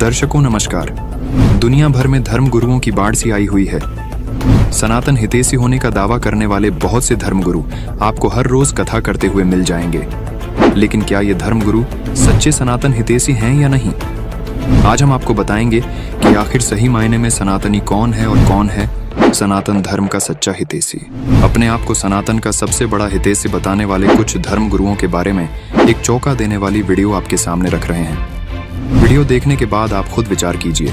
दर्शकों नमस्कार। दुनिया भर में धर्म गुरुओं की बाढ़ सी आई हुई है। सनातन हितैषी होने का दावा करने वाले बहुत से धर्मगुरु आपको हर रोज कथा करते हुए मिल जाएंगे, लेकिन क्या ये धर्मगुरु सच्चे सनातन हितैषी हैं या नहीं? आज हम आपको बताएंगे कि आखिर सही मायने में सनातनी कौन है और कौन है सनातन धर्म का सच्चा हितैषी। अपने आप को सनातन का सबसे बड़ा हितैषी बताने वाले कुछ धर्म गुरुओं के बारे में एक चौंका देने वाली वीडियो आपके सामने रख रहे हैं। वीडियो देखने के बाद आप खुद विचार कीजिए,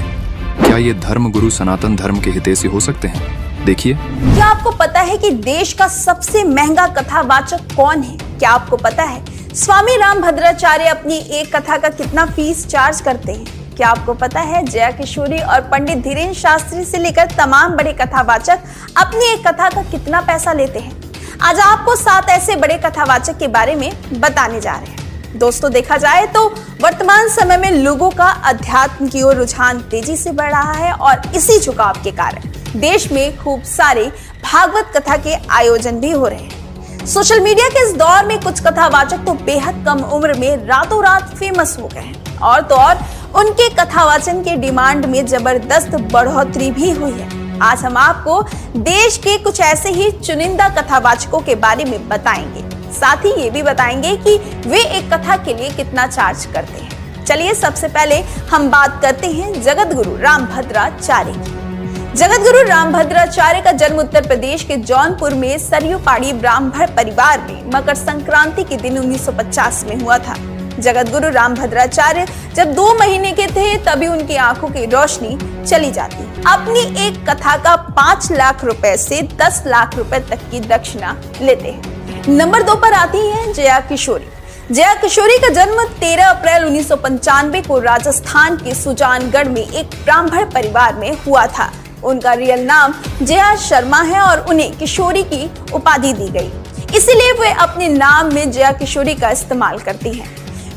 क्या ये धर्म गुरु सनातन धर्म के हितैषी हो सकते हैं? देखिए। क्या आपको पता है कि देश का सबसे महंगा कथावाचक कौन है? क्या आपको पता है स्वामी रामभद्राचार्य अपनी एक कथा का कितना फीस चार्ज करते हैं? क्या आपको पता है जया किशोरी और पंडित धीरेन्द्र शास्त्री से लेकर तमाम बड़े कथावाचक अपनी एक कथा का कितना पैसा लेते हैं? आज आपको 7 ऐसे बड़े कथावाचक के बारे में बताने जा रहे हैं। दोस्तों, देखा जाए तो वर्तमान समय में लोगों का अध्यात्म की ओर रुझान तेजी से बढ़ रहा है और इसी झुकाव के कारण देश में खूब सारे भागवत कथा के आयोजन भी हो रहे हैं। सोशल मीडिया के इस दौर में कुछ कथावाचक तो बेहद कम उम्र में रातों रात फेमस हो गए हैं और तो और उनके कथावाचन के डिमांड में जबरदस्त बढ़ोतरी भी हुई है। आज हम आपको देश के कुछ ऐसे ही चुनिंदा कथावाचकों के बारे में बताएंगे, साथ ही ये भी बताएंगे कि वे एक कथा के लिए कितना चार्ज करते हैं। चलिए सबसे पहले हम बात करते हैं जगत गुरु रामभद्राचार्य की। जगत गुरु रामभद्राचार्य का जन्म उत्तर प्रदेश के जौनपुर में सरयू पाड़ी ब्राह्मण परिवार में मकर संक्रांति के दिन 1950 में हुआ था। जगत गुरु रामभद्राचार्य जब 2 महीने के थे तभी उनकी आंखों की रोशनी चली जाती। अपनी एक कथा का 5 लाख रुपए से 10 लाख रुपए तक की दक्षिणा लेते हैं। नंबर 2 पर आती है जया किशोरी। जया किशोरी का जन्म 13 अप्रैल 1995 को राजस्थान के सुजानगढ़ में एक ब्राह्मण परिवार में हुआ था। उनका रियल नाम जया शर्मा है और उन्हें किशोरी की उपाधि दी गई, इसीलिए वे अपने नाम में जया किशोरी का इस्तेमाल करती हैं।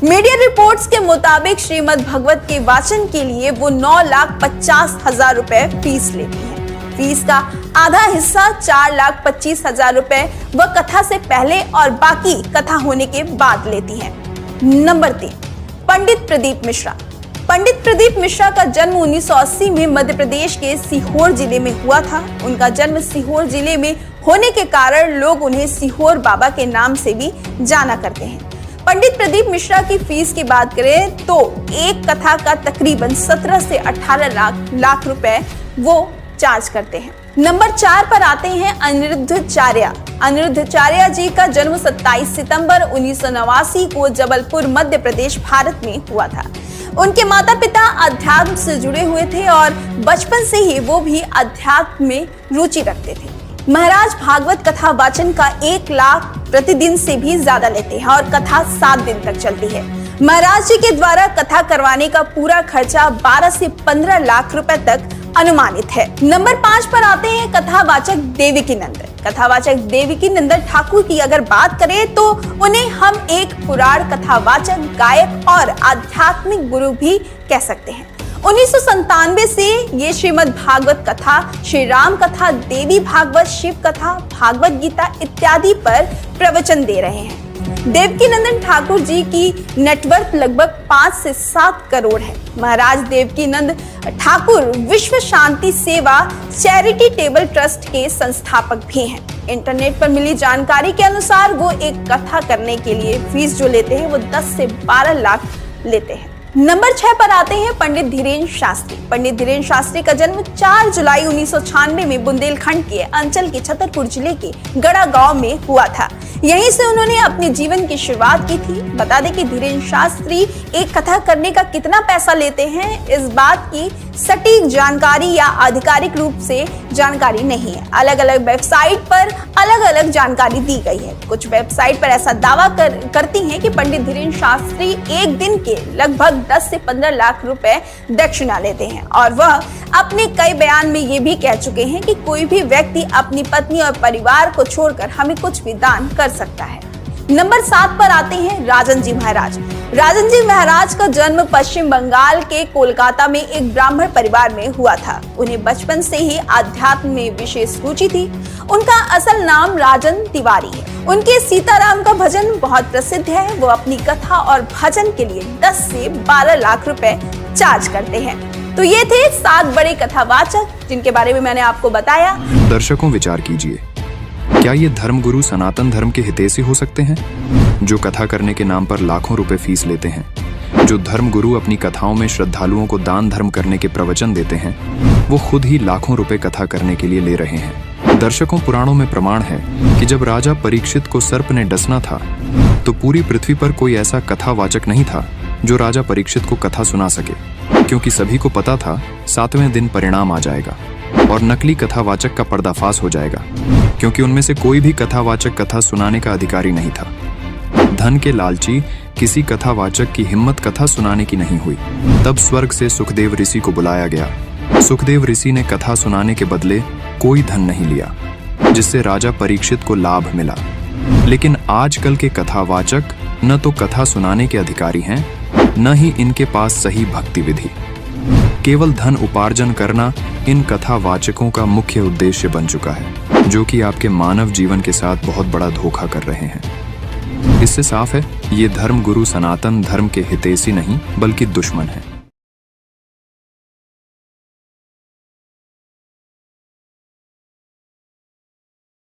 मीडिया रिपोर्ट्स के मुताबिक श्रीमद् भागवत के वाचन के लिए वो 9,50,000 रुपए फीस लेती हैं। फीस का आधा हिस्सा 4,25,000 रुपए वह कथा से पहले और बाकी कथा होने के बाद लेती हैं। नंबर 3, पंडित प्रदीप मिश्रा। पंडित प्रदीप मिश्रा का जन्म 1980 में मध्य प्रदेश के सीहोर जिले में हुआ था। उनका जन्म सीहोर जिले में होने के कारण लोग उन्हें सीहोर बाबा के नाम से भी जाना करते हैं। पंडित प्रदीप मिश्रा की फीस की बात करें तो एक कथा का तकरीबन 17 से 18 लाख रुपए वो चार्ज करते हैं। नंबर 4 पर आते हैं अनिरुद्धाचार्य। अनिरुद्धाचार्य जी का जन्म 27 सितंबर 1989 को जबलपुर मध्य प्रदेश भारत में हुआ था। उनके माता पिता अध्यात्म से जुड़े हुए थे और बचपन से ही वो भी अध्यात्म में रुचि रखते थे। महाराज भागवत कथा वाचन का 1 लाख प्रतिदिन से भी ज्यादा लेते हैं और कथा 7 दिन तक चलती है। महाराज जी के द्वारा कथा करवाने का पूरा खर्चा 12 से 15 लाख रुपए तक अनुमानित है। नंबर 5 पर आते हैं कथावाचक देवकीनंदन। कथावाचक देवकीनंदन ठाकुर की अगर बात करें तो उन्हें हम एक पुराण कथावाचक, गायक और आध्यात्मिक गुरु भी कह सकते हैं। 1997 से ये श्रीमद् भागवत कथा, श्री राम कथा, देवी भागवत, शिव कथा, भागवत गीता इत्यादि पर प्रवचन दे रहे हैं। देवकीनंदन ठाकुर जी की नेटवर्थ लगभग 5 से 7 करोड़ है। महाराज देवकीनंद ठाकुर विश्व शांति सेवा चैरिटेबल ट्रस्ट के संस्थापक भी हैं। इंटरनेट पर मिली जानकारी के अनुसार वो एक कथा करने के लिए फीस जो लेते हैं वो 10 से 12 लाख लेते हैं। नंबर 6 पर आते हैं पंडित धीरेन्द्र शास्त्री। पंडित धीरेन्द्र शास्त्री का जन्म 4 जुलाई 1996 में बुंदेलखंड के अंचल के छतरपुर जिले के गड़ा गांव में हुआ था। यहीं से उन्होंने अपने जीवन की शुरुआत की थी। बता दें कि धीरेन्द्र शास्त्री एक कथा करने का कितना पैसा लेते हैं, इस बात की सटीक जानकारी या आधिकारिक रूप से जानकारी नहीं है। अलग अलग वेबसाइट पर अलग अलग जानकारी दी गई है। कुछ वेबसाइट पर ऐसा दावा करती हैं कि पंडित धीरेन्द्र शास्त्री एक दिन के लगभग 10 से 15 लाख रुपए दक्षिणा लेते हैं और वह अपने कई बयान में ये भी कह चुके हैं कि कोई भी व्यक्ति अपनी पत्नी और परिवार को छोड़कर हमें कुछ भी दान कर सकता है। नंबर 7 पर आते हैं राजन जी महाराज। राजन जी महाराज का जन्म पश्चिम बंगाल के कोलकाता में एक ब्राह्मण परिवार में हुआ था। उन्हें बचपन से ही आध्यात्म में विशेष रुचि थी। उनका असल नाम राजन तिवारी है। उनके सीताराम का भजन बहुत प्रसिद्ध है। वो अपनी कथा और भजन के लिए 10 से 12 लाख रुपए चार्ज करते हैं। तो ये थे 7 बड़े कथावाचक जिनके बारे में मैंने आपको बताया। दर्शकों, विचार कीजिए, क्या ये धर्मगुरु सनातन धर्म के हितैषी हो सकते हैं, जो कथा करने के नाम पर लाखों रुपए फीस लेते हैं? जो धर्मगुरु अपनी कथाओं में श्रद्धालुओं को दान धर्म करने के प्रवचन देते हैं, वो खुद ही लाखों रुपए कथा करने के लिए ले रहे हैं। दर्शकों, पुराणों में प्रमाण है कि जब राजा परीक्षित को सर्प ने डसना था, तो पूरी पृथ्वी पर कोई ऐसा कथावाचक नहीं था जो राजा परीक्षित को कथा सुना सके, क्योंकि सभी को पता था 7वें दिन परिणाम आ जाएगा और नकली कथावाचक का पर्दाफाश हो जाएगा, क्योंकि उनमें से कोई भी कथावाचक कथा सुनाने का अधिकारी नहीं था। धन के लालची किसी कथावाचक की हिम्मत कथा सुनाने की नहीं हुई। तब स्वर्ग से सुखदेव ऋषि को बुलाया गया। सुखदेव ऋषि ने कथा सुनाने के बदले कोई धन नहीं लिया, जिससे राजा परीक्षित को लाभ मिला। लेकिन आजकल के कथावाचक न तो कथा सुनाने के अधिकारी हैं, न ही इनके पास सही भक्ति विधि। केवल धन उपार्जन करना इन कथावाचकों का मुख्य उद्देश्य बन चुका है, जो कि आपके मानव जीवन के साथ बहुत बड़ा धोखा कर रहे हैं। इससे साफ है, ये धर्मगुरु सनातन धर्म के हितैषी नहीं बल्कि दुश्मन है।